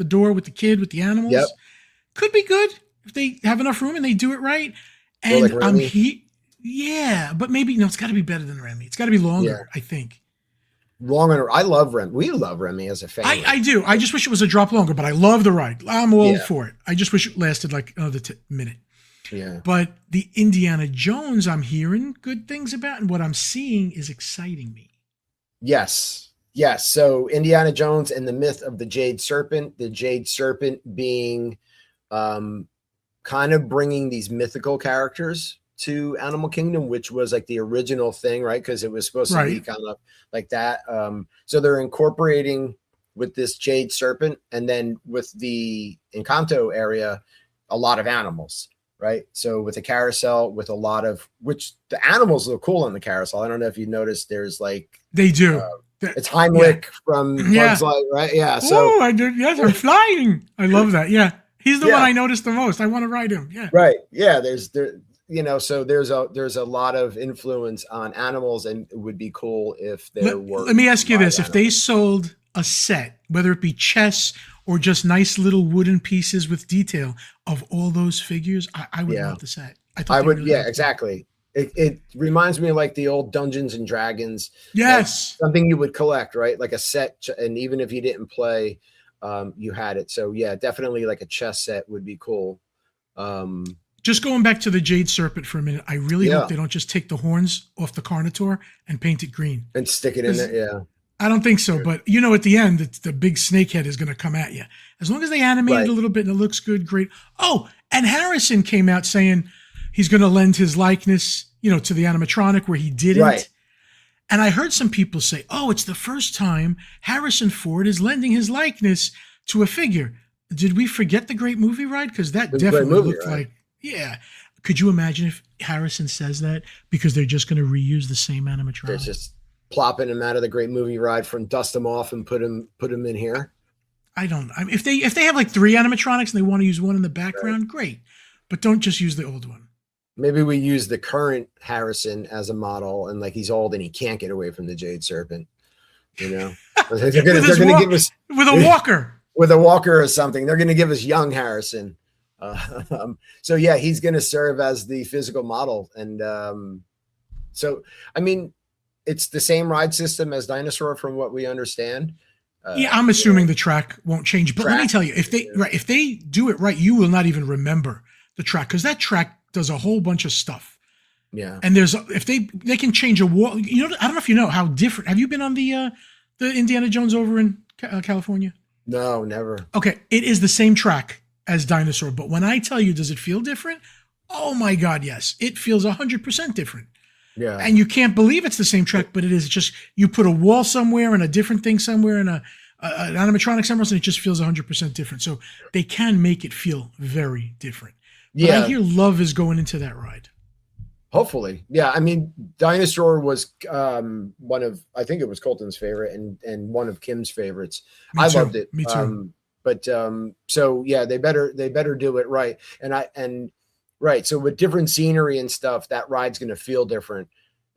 door with the kid with the animals. Yep. Could be good if they have enough room and they do it right. And like but maybe it's got to be better than Remy. It's got to be longer, I think. Longer. I love Remy. We love Remy as a family. I do. I just wish it was a drop longer, but I love the ride. I'm all for it. I just wish it lasted like another minute. Yeah. But the Indiana Jones, I'm hearing good things about, and what I'm seeing is exciting me. Yes. So Indiana Jones and the myth of the Jade Serpent. The Jade Serpent being kind of bringing these mythical characters to Animal Kingdom, which was like the original thing, right? Because it was supposed to be kind of like that. So they're incorporating with this Jade Serpent, and then with the Encanto area, a lot of animals, right? So with the carousel, with a lot of, which the animals look cool on the carousel. I don't know if you noticed, there's like they do. It's Heimlich from Bugs Life, right? Yeah. So I did. Yes, I'm flying. I love that. Yeah. He's the one I noticed the most. I want to ride him. Yeah. Right. Yeah. So there's a lot of influence on animals, and it would be cool if there were. Let me ask you this: if they sold a set, whether it be chess or just nice little wooden pieces with detail of all those figures, I would love the set. I would. Really exactly. It reminds me of like the old Dungeons and Dragons. Yes. Like something you would collect, right? Like a set, and even if you didn't play, you had it. So yeah, definitely like a chess set would be cool. Just going back to the Jade Serpent for a minute, I really hope they don't just take the horns off the Carnotaur and paint it green. And stick it in there, yeah. I don't think so, but at the end, the big snake head is going to come at you. As long as they animate it a little bit and it looks good, great. Oh, and Harrison came out saying he's going to lend his likeness, to the animatronic where he didn't. Right. And I heard some people say, it's the first time Harrison Ford is lending his likeness to a figure. Did we forget the Great Movie Ride? Because that definitely looked like, Could you imagine if Harrison says that because they're just going to reuse the same animatronic? They're just plopping him out of the Great Movie Ride dust him off and put him in here. I mean, if they have like 3 animatronics and they want to use one in the background, great. But don't just use the old one. Maybe we use the current Harrison as a model, and like he's old and he can't get away from the Jade Serpent. They're going to give us with a walker. With a walker or something. They're going to give us young Harrison. So yeah, he's going to serve as the physical model. And so, I mean, it's the same ride system as Dinosaur from what we understand. I'm assuming the track won't change, but let me tell you, if they do it right, you will not even remember the track, because that track does a whole bunch of stuff. Yeah. And there's if they can change a wall. You know, I don't know if you know how different. Have you been on the Indiana Jones over in California? No, never. Okay, it is the same track as Dinosaur, but when I tell you, does it feel different? Oh my God, yes, it feels 100% different. Yeah. And you can't believe it's the same track, but it is. Just you put a wall somewhere and a different thing somewhere and an animatronic somewhere else, and it just feels 100% different. So they can make it feel very different. But Yeah. I hear love is going into that ride. Hopefully. Yeah. I mean, Dinosaur was one of, I think it was Colton's favorite and one of Kim's favorites. Me I too. loved it. Me too. But so yeah, they better do it right. Right. So with different scenery and stuff, that ride's going to feel different.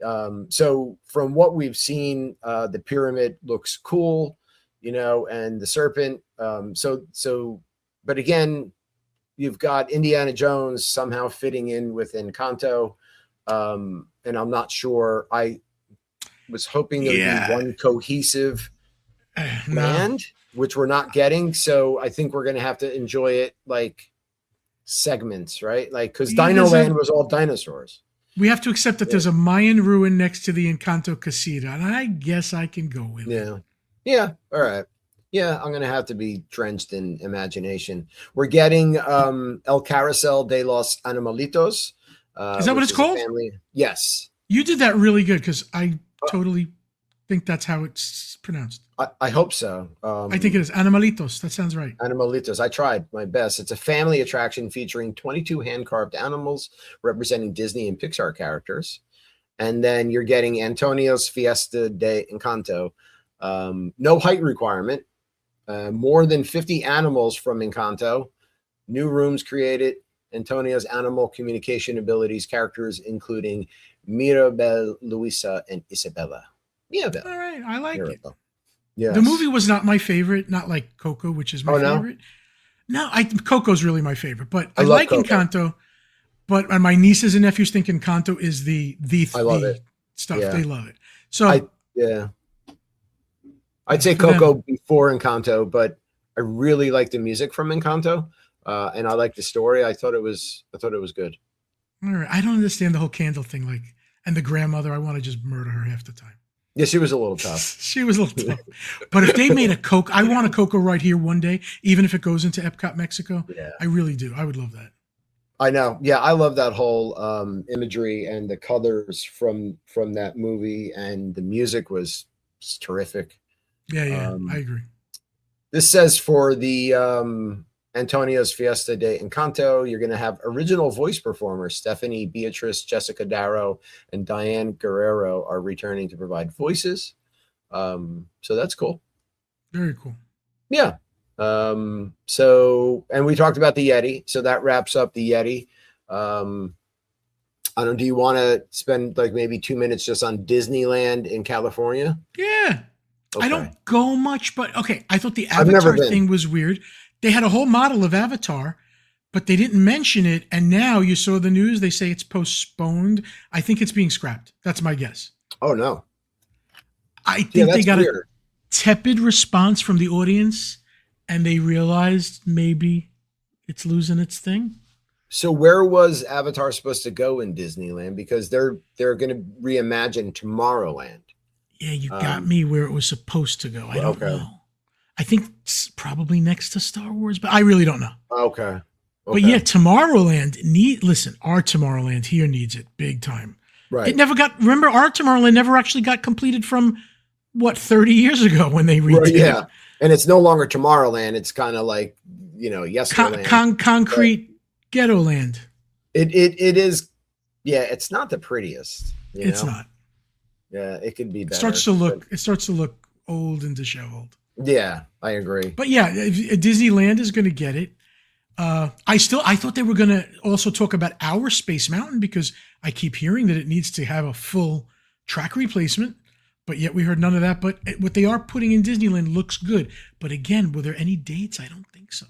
So from what we've seen, the pyramid looks cool, and the serpent. But again, you've got Indiana Jones somehow fitting in with Encanto. And I'm not sure. I was hoping there would be one cohesive land, which we're not getting. So I think we're going to have to enjoy it like segments, right? Like, because Dino Land was all dinosaurs. We have to accept that there's a Mayan ruin next to the Encanto Casita, and I guess I can go with it. Yeah. All right. Yeah, I'm going to have to be drenched in imagination. We're getting El Carrusel de los Animalitos. Is that what it's called? Yes. You did that really good because I totally think that's how it's pronounced. I hope so. I think it is. Animalitos. That sounds right. Animalitos. I tried my best. It's a family attraction featuring 22 hand-carved animals representing Disney and Pixar characters. And then you're getting Antonio's Fiesta de Encanto. No height requirement. More than 50 animals from Encanto. New rooms created. Antonio's animal communication abilities, characters including Mirabel, Luisa, and Isabella. Mirabel. All right. I like it. Yes. The movie was not my favorite, not like Coco, which is my favorite. No, Coco's really my favorite, but I like Coco. Encanto. But my nieces and nephews think Encanto is the stuff. Yeah. They love it. So I'd say Coco before Encanto, but I really like the music from Encanto, and I like the story. I thought it was good. All right. I don't understand the whole candle thing, and the grandmother. I want to just murder her half the time. Yeah, she was a little tough. She was a little tough. But if they made a Coco, I want a Coco right here one day, even if it goes into Epcot, Mexico. Yeah. I really do. I would love that. I know. Yeah, I love that whole imagery and the colors from that movie, and the music was terrific. Yeah, I agree. This says for the Antonio's Fiesta de Encanto, you're going to have original voice performers. Stephanie Beatrice, Jessica Darrow, and Diane Guerrero are returning to provide voices. So that's cool. Very cool. Yeah. So, and we talked about the Yeti. So that wraps up the Yeti. I don't know. Do you want to spend maybe 2 minutes just on Disneyland in California? Yeah. Okay. I don't go much, but okay. I thought the Avatar thing was weird. They had a whole model of Avatar, but they didn't mention it. And now you saw the news. They say it's postponed. I think it's being scrapped. That's my guess. Oh, no. I think they got a tepid response from the audience, and they realized maybe it's losing its thing. So where was Avatar supposed to go in Disneyland? Because they're going to reimagine Tomorrowland. Yeah, you got me where it was supposed to go. I don't know. I think it's probably next to Star Wars, but I really don't know. Okay. But yeah, Tomorrowland our Tomorrowland here needs it big time. Right. It never got, remember our Tomorrowland never actually got completed from 30 years ago when they redid it. Yeah. And it's no longer Tomorrowland. It's kind of like, Yesterland. Concrete ghetto land. It is. Yeah. It's not the prettiest. It's not. Yeah. It could be better. It starts to look old and disheveled. Yeah, I agree. But yeah, Disneyland is going to get it. I thought they were going to also talk about our Space Mountain because I keep hearing that it needs to have a full track replacement, but yet we heard none of that. But what they are putting in Disneyland looks good. But again, were there any dates? I don't think so.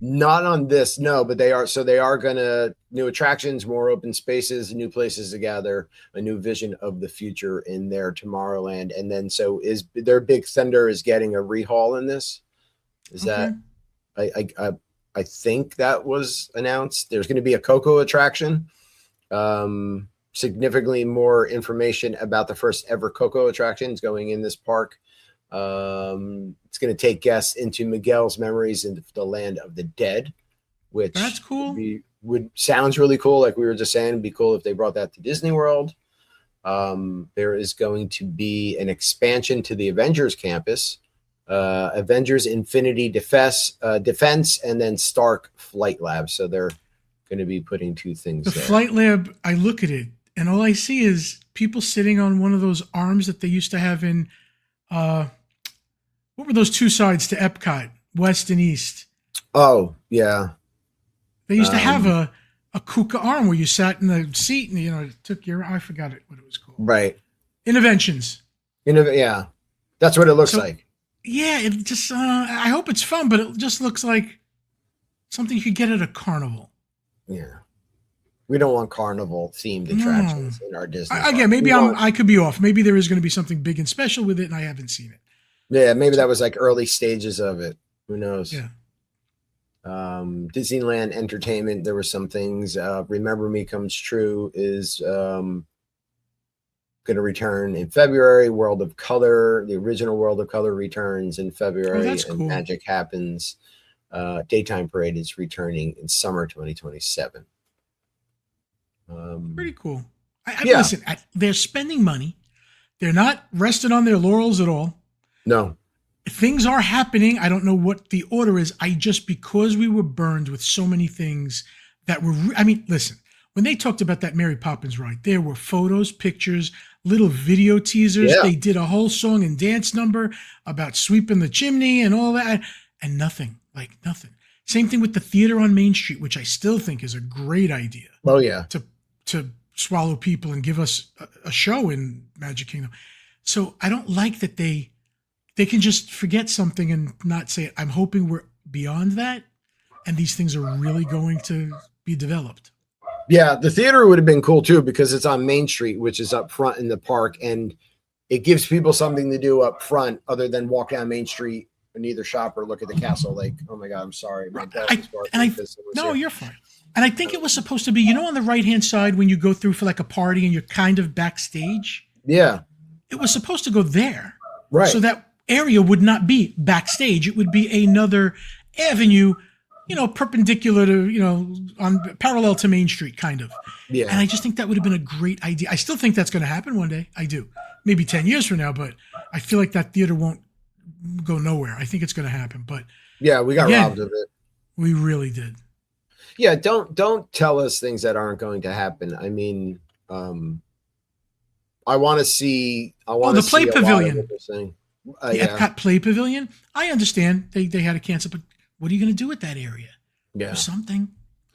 Not on this, no, but they are. So they are going to new attractions, more open spaces, new places to gather, a new vision of the future in their Tomorrowland. And then, so is their Big Thunder is getting a rehaul in this? Is that, I think that was announced. There's going to be a Coco attraction. significantly more information about the first ever Coco attractions going in this park. It's going to take guests into Miguel's Memories in the Land of the Dead, which That's cool. Sounds really cool. Like we were just saying, it'd be cool if they brought that to Disney World. There is going to be an expansion to the Avengers campus, Avengers Infinity Defense, and then Stark Flight Lab. So they're going to be putting two things The there. Flight Lab, I look at it, and all I see is people sitting on one of those arms that they used to have in, what were those two sides to Epcot, West and East? Oh, yeah. They used to have a Kuka arm where you sat in the seat and, it took your, I forgot what it was called. Right. Interventions. Yeah. That's what it looks like. Yeah, it just, I hope it's fun, but it just looks like something you could get at a carnival. Yeah. We don't want carnival themed attractions in our Disney park. Again, maybe I could be off. Maybe there is going to be something big and special with it and I haven't seen it. Yeah, maybe that was like early stages of it. Who knows? Yeah. Disneyland Entertainment, there were some things. Remember Me Comes True is going to return in February. World of Color, the original World of Color returns in February. That's and cool. Magic Happens. Daytime Parade is returning in summer 2027. Pretty cool. Yeah. Listen, they're spending money. They're not resting on their laurels at all. No. Things are happening. I don't know what the order is. Because we were burned with so many things that were, listen, when they talked about that Mary Poppins ride, there were photos, pictures, little video teasers. Yeah. They did a whole song and dance number about sweeping the chimney and all that, and nothing. Same thing with the theater on Main Street, which I still think is a great idea. Oh, yeah. To swallow people and give us a show in Magic Kingdom. So I don't like that they can just forget something and not say it. I'm hoping we're beyond that, and these things are really going to be developed. Yeah, the theater would have been cool too because it's on Main Street, which is up front in the park, and it gives people something to do up front other than walk down Main Street and either shop or look at the castle. Like, oh my God, I'm sorry. My dog is barking. No, you're fine. And I think it was supposed to be, on the right-hand side when you go through for like a party and you're kind of backstage. Yeah. It was supposed to go there. Right. So that area would not be backstage. It would be another avenue, perpendicular to, on parallel to Main Street, kind of. Yeah. And I just think that would have been a great idea. I still think that's going to happen one day. I do. Maybe 10 years from now, but I feel like that theater won't go nowhere. I think it's going to happen. But yeah, we got robbed of it. We really did. Yeah, don't tell us things that aren't going to happen. I mean, I want to see. The play pavilion. The Epcot Play Pavilion. I understand they had to cancel, but what are you going to do with that area? Yeah, or something.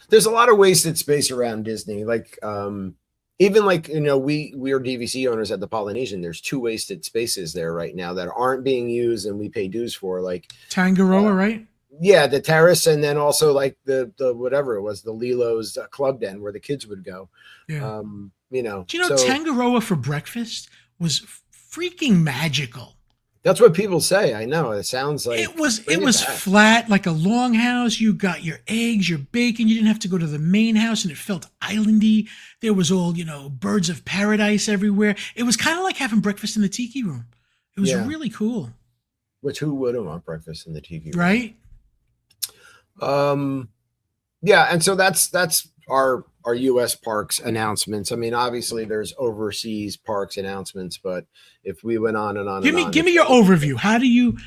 There's a lot of wasted space around Disney. Like, even like we are DVC owners at the Polynesian. There's 2 wasted spaces there right now that aren't being used, and we pay dues for. Like Tangaroa, right? Yeah, the terrace, and then also like the whatever it was, the Lilo's Club Den where the kids would go. Yeah. Do you know Tangaroa for breakfast was freaking magical. That's what people say. I know. It sounds like it was flat, like a longhouse. You got your eggs, your bacon. You didn't have to go to the main house, and it felt islandy. There was all, birds of paradise everywhere. It was kind of like having breakfast in the tiki room. It was really cool. Which who wouldn't want breakfast in the tiki room? Right? Yeah, and so that's our US parks announcements. I mean, obviously there's overseas parks announcements, but if we went on and on give me your overview. How do you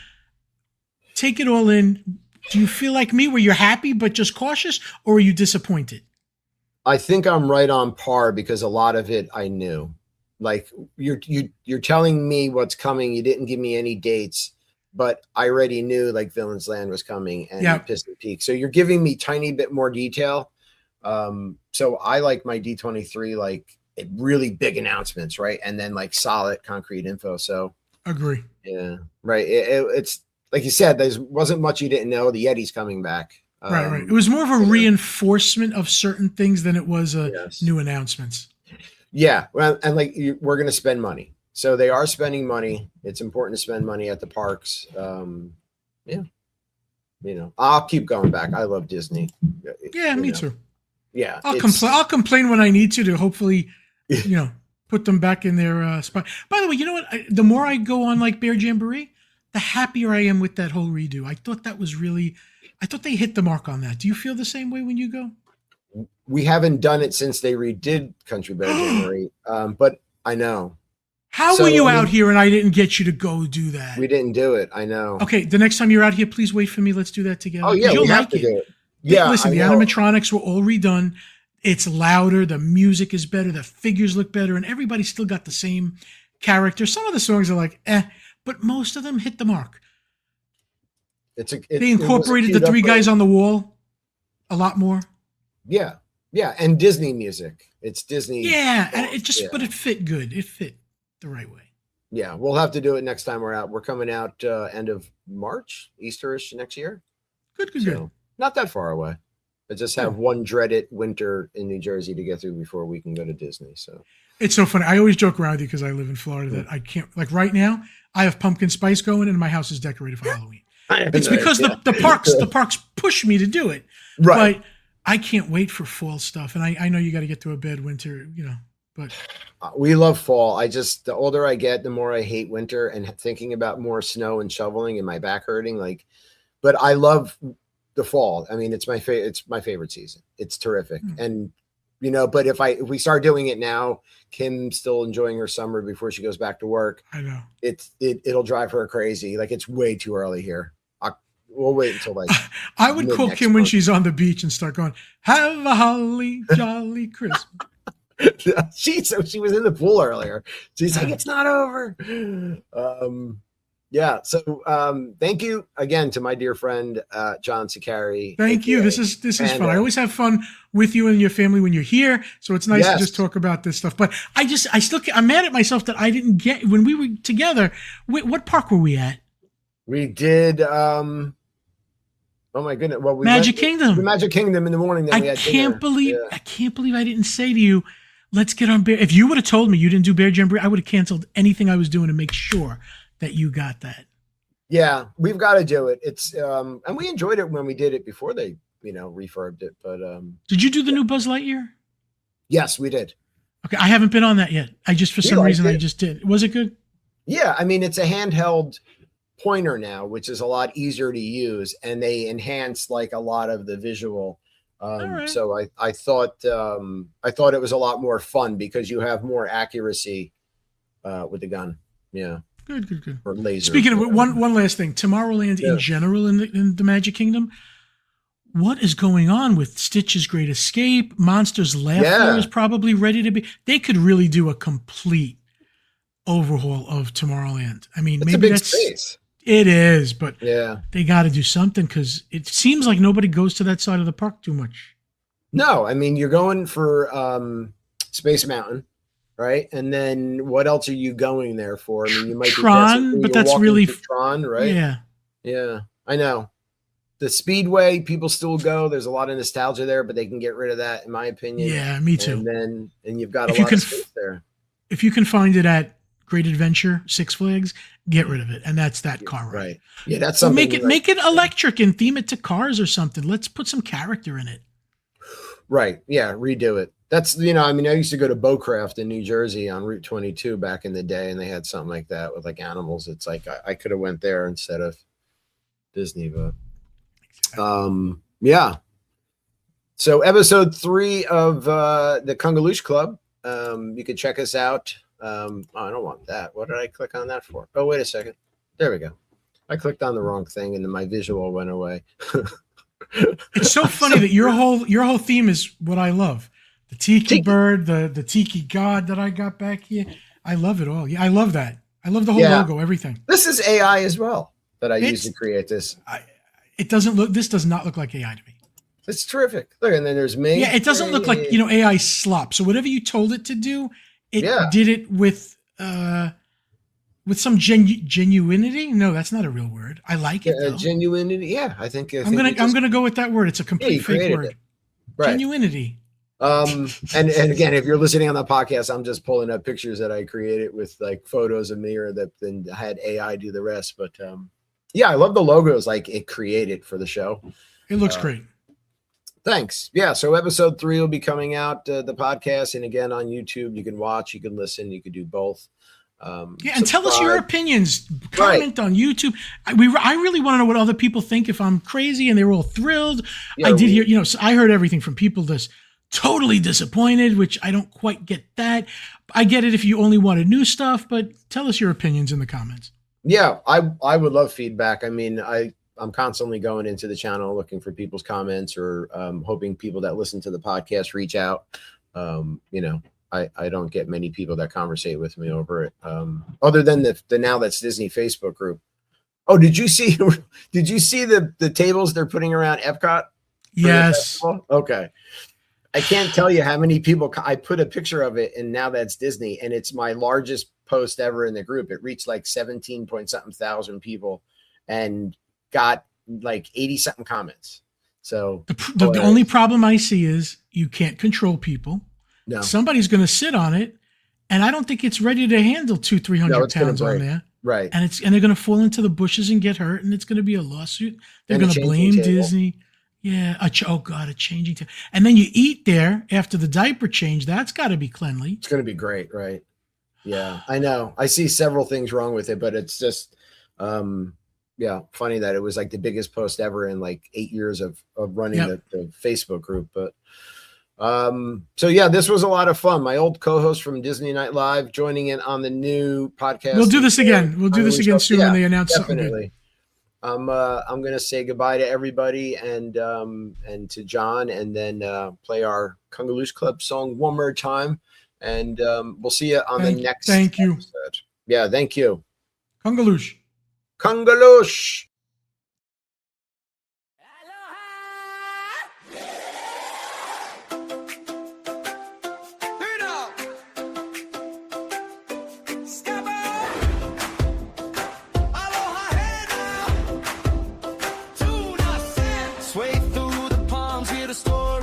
take it all in? Do you feel like me where you're happy but just cautious, or are you disappointed? I think I'm right on par because a lot of it I knew. Like you're telling me what's coming. You didn't give me any dates, but I already knew like Villain's Land was coming and Piston Peak. So you're giving me tiny bit more detail. So I like my D23, like really big announcements, right? And then like solid concrete info. So agree. Yeah. Right. It's like you said, there wasn't much you didn't know. The Yeti's coming back. Right. It was more of a reinforcement of certain things than it was new announcements. Yeah. Well, and like we're going to spend money. So they are spending money. It's important to spend money at the parks. Yeah. I'll keep going back. I love Disney. Yeah, me too. Yeah. I'll complain when I need to hopefully put them back in their spot. By the way, you know what? The more I go on like Bear Jamboree, the happier I am with that whole redo. I thought they hit the mark on that. Do you feel the same way when you go? We haven't done it since they redid Country Bear Jamboree, but I know. How were you out here and I didn't get you to go do that? We didn't do it. I know. Okay, the next time you're out here, please wait for me. Let's do that together. Oh yeah, you'll we have to do it. Yeah, listen, the animatronics were all redone. It's louder. The music is better. The figures look better, and everybody's still got the same character. Some of the songs are like, but most of them hit the mark. They incorporated the three guys on the wall a lot more. Yeah, and Disney music. It's Disney. Yeah, and but it fit good. It fit the right way. Yeah, we'll have to do it next time we're out. We're coming out end of March, Easterish next year. Good. Not that far away. I just have one dreaded winter in New Jersey to get through before we can go to Disney. So it's so funny. I always joke around with you because I live in Florida that I can't, like right now, I have pumpkin spice going and my house is decorated for Halloween. It's because the parks push me to do it. Right. But I can't wait for fall stuff. And I know you got to get through a bad winter, but we love fall. The older I get, the more I hate winter and thinking about more snow and shoveling and my back hurting. But I love the fall. I mean, it's my favorite season. It's terrific. And but if we start doing it now, Kim's still enjoying her summer before she goes back to work. I know it'll drive her crazy. Like it's way too early here. We'll wait until I would call Kim when she's on the beach and start going, "Have a holly jolly Christmas." She was in the pool earlier. She's like, "It's not over." Yeah. So thank you again to my dear friend John Saccheri. Thank you. This is fun. I always have fun with you and your family when you're here. So it's nice to just talk about this stuff. But I'm mad at myself that I didn't get when we were together. What park were we at? We did oh my goodness. Well, Magic Kingdom. The Magic Kingdom in the morning. Then I can't believe I didn't say to you, let's get on Bear. If you would have told me you didn't do Bear Jamboree, I would have canceled anything I was doing to make sure that you got that. Yeah, we've got to do it. It's and we enjoyed it when we did it before they, refurbed it. But did you do the new Buzz Lightyear? Yes, we did. Okay, I haven't been on that yet. I just I just did. Was it good? Yeah, I mean it's a handheld pointer now, which is a lot easier to use, and they enhanced like a lot of the visual. Right. So I thought it was a lot more fun because you have more accuracy with the gun. Yeah. Good. Or laser. Speaking of it, one last thing. Tomorrowland in general in the Magic Kingdom, what is going on with Stitch's Great Escape? Monsters Laugh is probably ready to be. They could really do a complete overhaul of Tomorrowland. I mean, maybe that's space. It is, but they got to do something because it seems like nobody goes to that side of the park too much. No, I mean, you're going for Space Mountain, right? And then what else are you going there for? I mean, you might Tron, but that's really Tron, right? Yeah, I know. The Speedway, people still go. There's a lot of nostalgia there, but they can get rid of that, in my opinion. Yeah, me too. And you've got a lot of space there. If you can find it at Great Adventure, Six Flags, get rid of it, and that's that car ride. Right. Yeah, that's something. Make it electric and theme it to cars or something. Let's put some character in it. Right. Yeah. Redo it. That's I used to go to Beaucraft in New Jersey on Route 22 back in the day, and they had something like that with like animals. It's like I could have went there instead of Disney, but yeah. So episode 3 of the Kungaloosh Club. You can check us out. I don't want that. What did I click on that for? Oh, wait a second. There we go. I clicked on the wrong thing and then my visual went away. It's so funny that your whole theme is what I love. The tiki bird, the tiki god that I got back here. I love it all. Yeah, I love that. I love the whole logo, everything. This is AI as well that I use to create this. This does not look like AI to me. It's terrific. Look, and then there's me. Yeah, it doesn't look like, AI slop. So whatever you told it to do, it did it with some genuinity. No, that's not a real word. I like it. Genuinity. Yeah, I think I'm gonna go with that word. It's a complete fake word. Right. Genuinity. And again, if you're listening on the podcast, I'm just pulling up pictures that I created with like photos of me or that then I had AI do the rest. But I love the logos like it created for the show. It looks great. Thanks. Yeah. So episode 3 will be coming out, the podcast. And again, on YouTube, you can watch, you can listen, you can do both. Yeah, and tell us your opinions. Comment on YouTube. I really want to know what other people think. If I'm crazy and they were all thrilled, I did hear. So I heard everything from people just totally disappointed, which I don't quite get that. I get it if you only wanted new stuff, but tell us your opinions in the comments. Yeah, I would love feedback. I mean, I'm constantly going into the channel looking for people's comments, or hoping people that listen to the podcast reach out. I don't get many people that conversate with me over it, other than the Now That's Disney Facebook group. Oh, did you see the tables they're putting around Epcot? Yes. Okay. I can't tell you how many people. I put a picture of it, and Now That's Disney, and it's my largest post ever in the group. It reached like 17 point something thousand people and got like 80 something comments. So the only problem I see is you can't control people. No. Somebody's going to sit on it, and I don't think it's ready to handle 200-300 pounds on there. Right. And they're going to fall into the bushes and get hurt, and it's going to be a lawsuit. They're going to blame Disney. Yeah. A changing table. And then you eat there after the diaper change. That's got to be cleanly. It's going to be great, right? Yeah, I know. I see several things wrong with it, but it's just, funny that it was like the biggest post ever in like 8 years of running the Facebook group. But this was a lot of fun. My old co-host from Disney Night Live joining in on the new podcast. We'll do this again. We'll do this again soon when they announce definitely. something good. I'm going to say goodbye to everybody and to John, and then play our Kungaloosh Club song one more time. And we'll see you on the next episode. Yeah, thank you. Kungaloosh. Kungaloosh. Sway through the palms, hear the story.